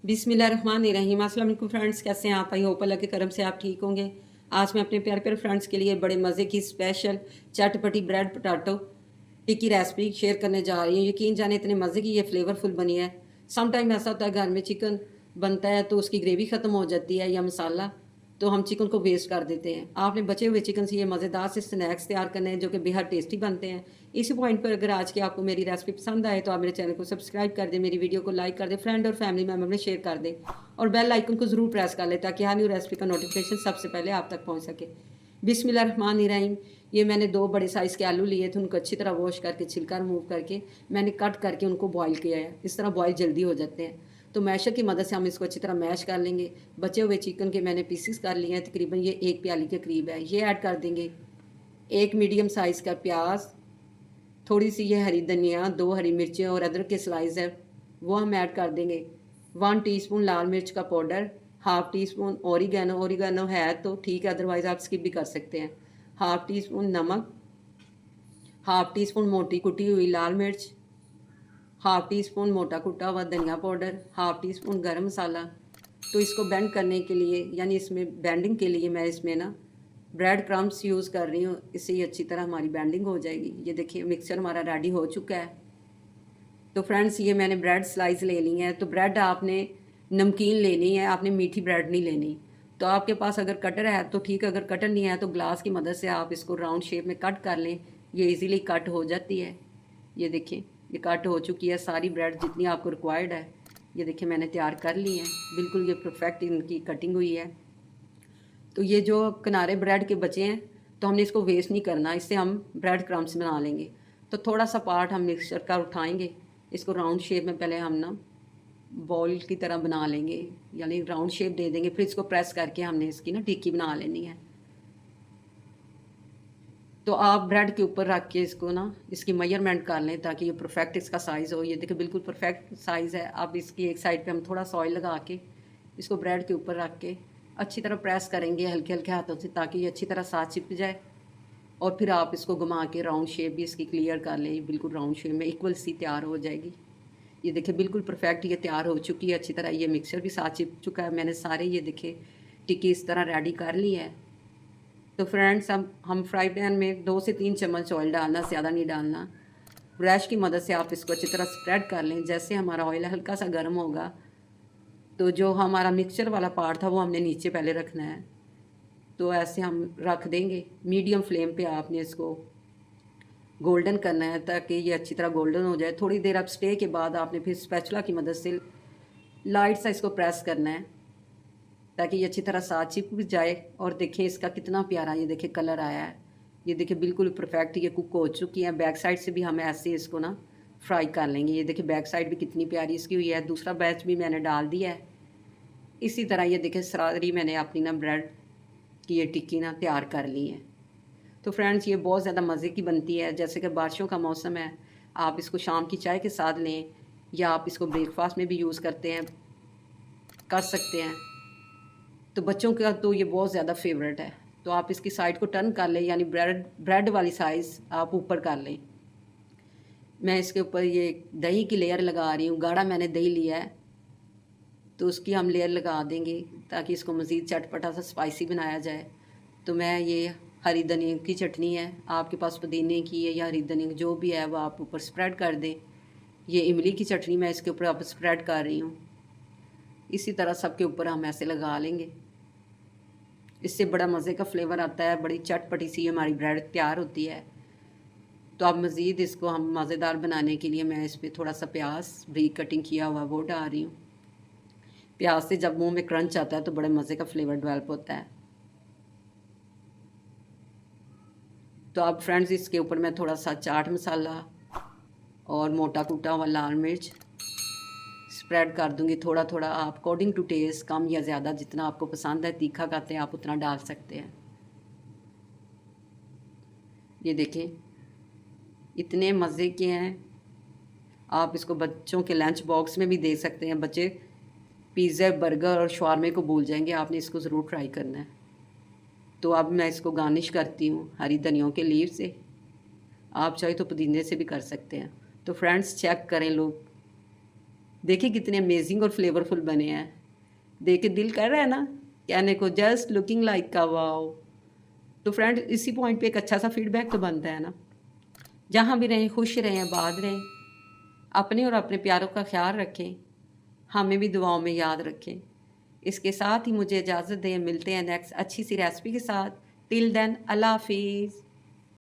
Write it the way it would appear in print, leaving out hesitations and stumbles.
बिस्मिल्लाहिर्रहमानिर्रहीम। अस्सलाम वालेकुम फ्रेंड्स, कैसे हैं आप? आई होप अल्लाह के करम से आप ठीक होंगे। आज मैं अपने प्यारे प्यारे फ्रेंड्स के लिए बड़े मज़े की स्पेशल चटपटी ब्रेड पोटैटो टिक्की रेसिपी शेयर करने जा रही हूँ। यकीन जाने इतने मज़े की ये फ्लेवरफुल बनी है। सम टाइम ऐसा होता है घर में चिकन बनता है तो उसकी ग्रेवी ख़त्म हो जाती है या मसाला, तो हम चिकन को वेस्ट कर देते हैं। आपने बचे हुए चिकन से ये मज़ेदार से स्नैक्स तैयार करने हैं जो कि बेहद टेस्टी बनते हैं। इसी पॉइंट पर अगर आज की आपको मेरी रेसिपी पसंद आए तो आप मेरे चैनल को सब्सक्राइब कर दें, मेरी वीडियो को लाइक कर दें, फ्रेंड और फैमिली मेम्बर में शेयर कर दें और बेल आइकन को ज़रूर प्रेस कर लें ताकि हर न्यू रेसिपी का नोटिफिकेशन सबसे पहले आप तक पहुँच सके। बिस्मिल्लाहिर्रहमानिर्रहीम। ये मैंने 2 बड़े साइज़ के आलू लिए थे, उनको अच्छी तरह वॉश करके छिलका रिमूव करके मैंने कट करके उनको बॉईल किया है। इस तरह बॉईल जल्दी हो जाते हैं। तो मैशर की मदद से हम इसको अच्छी तरह मैश कर लेंगे। बचे हुए चिकन के मैंने पीसेस कर लिए हैं, तकरीबन ये 1 प्याली के करीब है। ये ऐड कर देंगे 1 मीडियम साइज़ का प्याज, थोड़ी सी ये हरी धनिया, 2 हरी मिर्चें और अदरक के स्लाइस है वो हम ऐड कर देंगे। 1 टीस्पून लाल मिर्च का powder, half tea spoon oregano, oregano है तो ठीक है, अदरवाइज़ आप स्किप भी कर सकते हैं। हाफ़ टी स्पून नमक, हाफ़ टी स्पून मोटी कुटी हुई लाल मिर्च, हाफ़ टी स्पून मोटा कुटा हुआ धनिया पाउडर, हाफ़ टी स्पून गरम मसाला। तो इसको बेंड करने के लिए यानी इसमें बेंडिंग के लिए मैं इसमें ना ब्रेड क्रम्स यूज़ कर रही हूँ, इससे ये अच्छी तरह हमारी बेंडिंग हो जाएगी। ये देखिए मिक्सचर हमारा रेडी हो चुका है। तो फ्रेंड्स ये मैंने ब्रेड स्लाइस ले ली है। तो ब्रेड आपने नमकीन लेनी है, आपने मीठी ब्रेड नहीं लेनी। तो आपके पास अगर कटर है तो ठीक, अगर कटर नहीं है तो ग्लास की मदद से आप इसको राउंड शेप में कट कर लें, ये इजीली कट हो जाती है। ये देखिए ये कट हो चुकी है सारी ब्रेड जितनी आपको रिक्वायर्ड है। ये देखिए मैंने तैयार कर ली है, बिल्कुल ये परफेक्ट इनकी कटिंग हुई है। तो ये जो किनारे ब्रेड के बचे हैं तो हमने इसको वेस्ट नहीं करना, इससे हम ब्रेड क्रम्स बना लेंगे। तो थोड़ा सा पार्ट हम मिक्सचर का उठाएंगे, इसको राउंड शेप में पहले हम ना बॉल की तरह बना लेंगे, यानी राउंड शेप दे देंगे, फिर इसको प्रेस करके हमने इसकी ना टिक्की बना लेनी है। तो आप ब्रेड के ऊपर रख के इसको ना इसकी मेजरमेंट कर लें ताकि ये परफेक्ट इसका साइज़ हो। ये देखिए बिल्कुल परफेक्ट साइज़ है। अब इसकी एक साइड पे हम थोड़ा सॉइल लगा के इसको ब्रेड के ऊपर रख के अच्छी तरह प्रेस करेंगे हल्के हल्के हाथों से ताकि ये अच्छी तरह साथ चिपक जाए। और फिर आप इसको घुमा के राउंड शेप भी इसकी क्लियर कर लें, बिल्कुल राउंड शेप में इक्वल सी तैयार हो जाएगी। ये देखिए बिल्कुल परफेक्ट ये तैयार हो चुकी है अच्छी तरह। ये मिक्सचर भी साथ चिपक चुका है। मैंने सारे ये देखिए टिक्की इस तरह रेडी कर ली है। तो फ्रेंड्स अब हम फ्राई पैन में 2 से 3 चम्मच ऑयल डालना, ज़्यादा नहीं डालना। ब्रश की मदद से आप इसको अच्छी तरह स्प्रेड कर लें। जैसे हमारा ऑयल हल्का सा गर्म होगा तो जो हमारा मिक्सचर वाला पार्ट था वो हमने नीचे पहले रखना है। तो ऐसे हम रख देंगे। मीडियम फ्लेम पे आपने इसको गोल्डन करना है ताकि ये अच्छी तरह गोल्डन हो जाए। थोड़ी देर आप स्टे के बाद आपने फिर स्पैचुला की मदद से लाइट सा इसको प्रेस करना है ताकि ये अच्छी तरह साथ चिपक जाए। और देखिए इसका कितना प्यारा ये देखिए कलर आया है। ये देखिए बिल्कुल परफेक्ट ये कुक हो चुकी है। बैक साइड से भी हम ऐसे इसको ना फ्राई कर लेंगे। ये देखिए बैक साइड भी कितनी प्यारी इसकी हुई है। दूसरा बैच भी मैंने डाल दिया है। इसी तरह ये देखिए सारी मैंने अपनी ना ब्रेड की ये टिक्की ना तैयार कर ली है। तो फ्रेंड्स ये बहुत ज़्यादा मज़े की बनती है। जैसे कि बारिशों का मौसम है, आप इसको शाम की चाय के साथ लें या आप इसको ब्रेकफास्ट में भी यूज़ करते हैं कर सकते हैं। तो बच्चों का तो ये बहुत ज़्यादा फेवरेट है। तो आप इसकी साइड को टर्न कर लें, यानी ब्रेड ब्रेड वाली साइज़ आप ऊपर कर लें। मैं इसके ऊपर ये दही की लेयर लगा रही हूँ। गाढ़ा मैंने दही लिया है तो उसकी हम लेयर लगा देंगे ताकि इसको मज़ीद चटपटा सा स्पाइसी बनाया जाए। तो मैं ये हरी धनिया की चटनी है, आपके पास पुदीने की है या हरी धनिया जो भी है वो आप ऊपर स्प्रेड कर दें। ये इमली की चटनी मैं इसके ऊपर आप स्प्रेड कर रही हूँ। इसी तरह सबके ऊपर हम ऐसे लगा लेंगे। इससे बड़ा मज़े का फ्लेवर आता है, बड़ी चटपटी सी हमारी ब्रेड तैयार होती है। तो अब मज़ीद इसको हम मज़ेदार बनाने के लिए मैं इस पर थोड़ा सा प्याज बारीक कटिंग किया हुआ वो डाल रही हूँ। प्याज से जब मुंह में क्रंच आता है तो बड़े मज़े का फ्लेवर डेवलप होता है। तो अब फ्रेंड्स इसके ऊपर मैं थोड़ा सा चाट मसाला और मोटा कूटा हुआ लाल मिर्च स्प्रेड कर दूंगी। थोड़ा थोड़ा आप अकॉर्डिंग टू टेस्ट कम या ज़्यादा जितना आपको पसंद है, तीखा खाते हैं आप उतना डाल सकते हैं। ये देखें इतने मज़े के हैं। आप इसको बच्चों के लंच बॉक्स में भी दे सकते हैं। बच्चे पिज़्ज़ा बर्गर और शवारमे को भूल जाएंगे। आपने इसको ज़रूर ट्राई करना है। तो अब मैं इसको गार्निश करती हूँ हरी धनियों के लीव से। आप चाहे तो पुदीने से भी कर सकते हैं। तो फ्रेंड्स चेक करें लोग, देखिए कितने अमेजिंग और फ्लेवरफुल बने हैं। देख के दिल कर रहा है ना कहने को, जस्ट लुकिंग लाइक का वाओ। तो फ्रेंड इसी पॉइंट पे एक अच्छा सा फीडबैक तो बनता है ना। जहाँ भी रहें खुश रहें, आबाद रहें, अपने और अपने प्यारों का ख्याल रखें, हमें भी दुआओं में याद रखें। इसके साथ ही मुझे इजाज़त दें, मिलते हैं नेक्स्ट अच्छी सी रेसिपी के साथ। टिल देन अल्लाह हाफिज़।